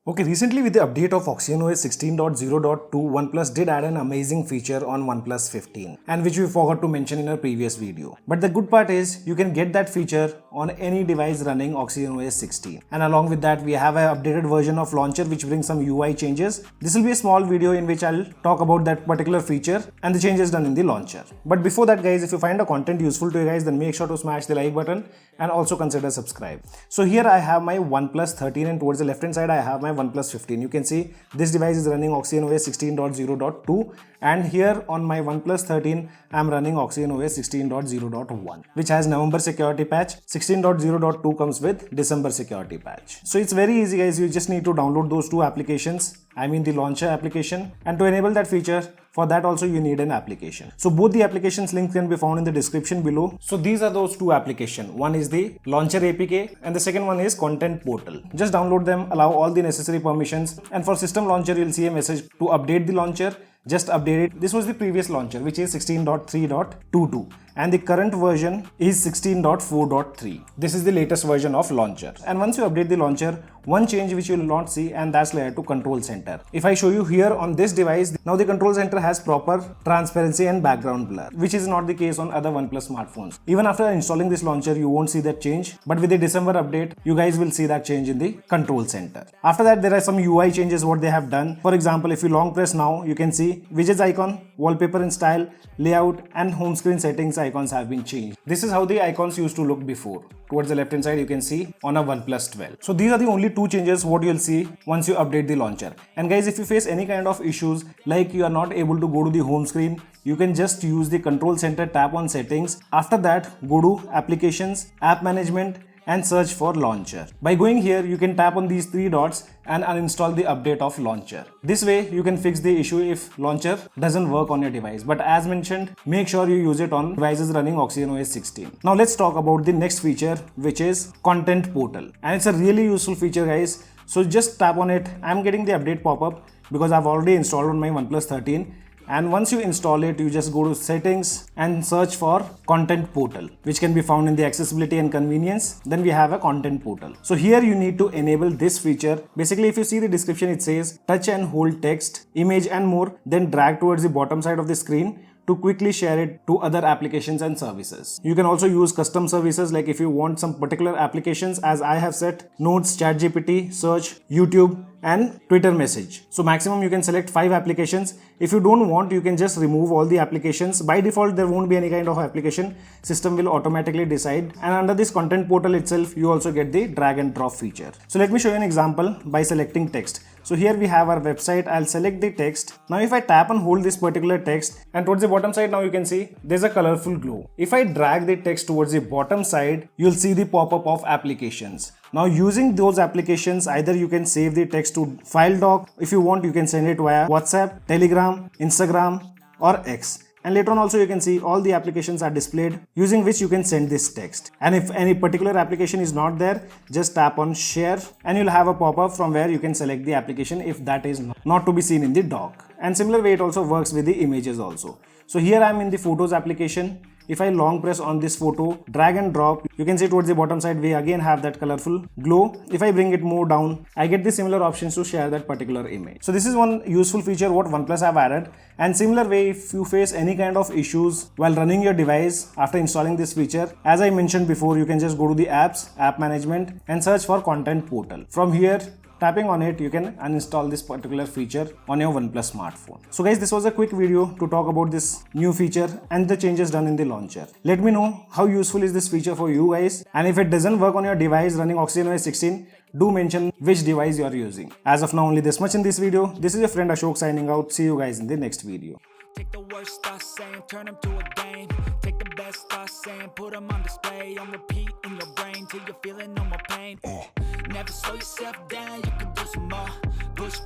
Okay, recently with the update of OxygenOS 16.0.2, OnePlus did add an amazing feature on OnePlus 15 and which we forgot to mention in our previous video. But the good part is you can get that feature on any device running OxygenOS 16. And along with that, we have an updated version of Launcher which brings some UI changes. This will be a small video in which I'll talk about that particular feature and the changes done in the launcher. But before that guys, if you find the content useful to you guys, then make sure to smash the like button and also consider subscribe. So here I have my OnePlus 13 and towards the left hand side I have my OnePlus 15. You can see this device is running OxygenOS 16.0.2 and here on my OnePlus 13 I am running OxygenOS 16.0.1 which has November security patch. 16.0.2 comes with December security patch. So it's very easy guys, you just need to download those two applications, I mean the launcher application, and to enable that feature, for that also you need an application. So both the applications links can be found in the description below. So these are those two applications. One is the Launcher APK and the second one is Content Portal. Just download them, allow all the necessary permissions, and for System Launcher you'll see a message to update the launcher. Just update it. This was the previous launcher which is 16.3.22 and the current version is 16.4.3. This is the latest version of launcher. And once you update the launcher, one change which you will not see, and that's related to control center. If I show you here on this device, now the control center has proper transparency and background blur, which is not the case on other OnePlus smartphones. Even after installing this launcher, you won't see that change, but with the December update, you guys will see that change in the control center. After that, there are some UI changes what they have done. For example, if you long press now, you can see widgets icon, wallpaper and style, layout and home screen settings icons have been changed. This is how the icons used to look before. Towards the left hand side you can see on a OnePlus 12. So these are the only two changes what you'll see once you update the launcher. And guys, if you face any kind of issues like you are not able to go to the home screen, you can just use the control center, tap on settings. After that, go to applications, app management and search for launcher. By going here, you can tap on these three dots and uninstall the update of launcher. This way you can fix the issue if launcher doesn't work on your device. But as mentioned, make sure you use it on devices running OxygenOS 16. Now let's talk about the next feature, which is Content Portal. And it's a really useful feature guys. So just tap on it. I'm getting the update pop-up because I've already installed on my OnePlus 13. And once you install it, you just go to settings and search for Content Portal, which can be found in the accessibility and convenience. Then we have a Content Portal. So here you need to enable this feature. Basically, if you see the description, it says touch and hold text, image and more, then drag towards the bottom side of the screen to quickly share it to other applications and services. You can also use custom services, like if you want some particular applications, as I have set Notes, ChatGPT, Search, YouTube and Twitter message. So maximum you can select 5 applications. If you don't want, you can just remove all the applications. By default, there won't be any kind of application. System will automatically decide. And under this Content Portal itself, you also get the drag and drop feature. So let me show you an example by selecting text. So here we have our website. I'll select the text. Now if I tap and hold this particular text, and towards the bottom side now you can see there's a colorful glow. If I drag the text towards the bottom side, you'll see the pop-up of applications. Now using those applications, either you can save the text to file doc. If you want, you can send it via WhatsApp, Telegram, Instagram or X. And later on also you can see all the applications are displayed using which you can send this text. And if any particular application is not there, just tap on share and you'll have a pop-up from where you can select the application if that is not to be seen in the dock. And similar way it also works with the images also. So here I am in the Photos application. If I long press on this photo, drag and drop, you can see towards the bottom side we again have that colorful glow. If I bring it more down, I get the similar options to share that particular image. So this is one useful feature what OnePlus have added. And similar way, if you face any kind of issues while running your device after installing this feature, as I mentioned before, you can just go to the apps, app management and search for Content Portal. From here, tapping on it, you can uninstall this particular feature on your OnePlus smartphone. So guys, this was a quick video to talk about this new feature and the changes done in the launcher. Let me know how useful is this feature for you guys. And if it doesn't work on your device running OxygenOS 16, do mention which device you are using. As of now, only this much in this video. This is your friend Ashok signing out. See you guys in the next video. Take the worst thoughts saying, turn them to a game. Take the best thoughts saying, put them on display. On repeat in your brain till you're feeling no more pain. Never slow yourself down, you can do some more. Push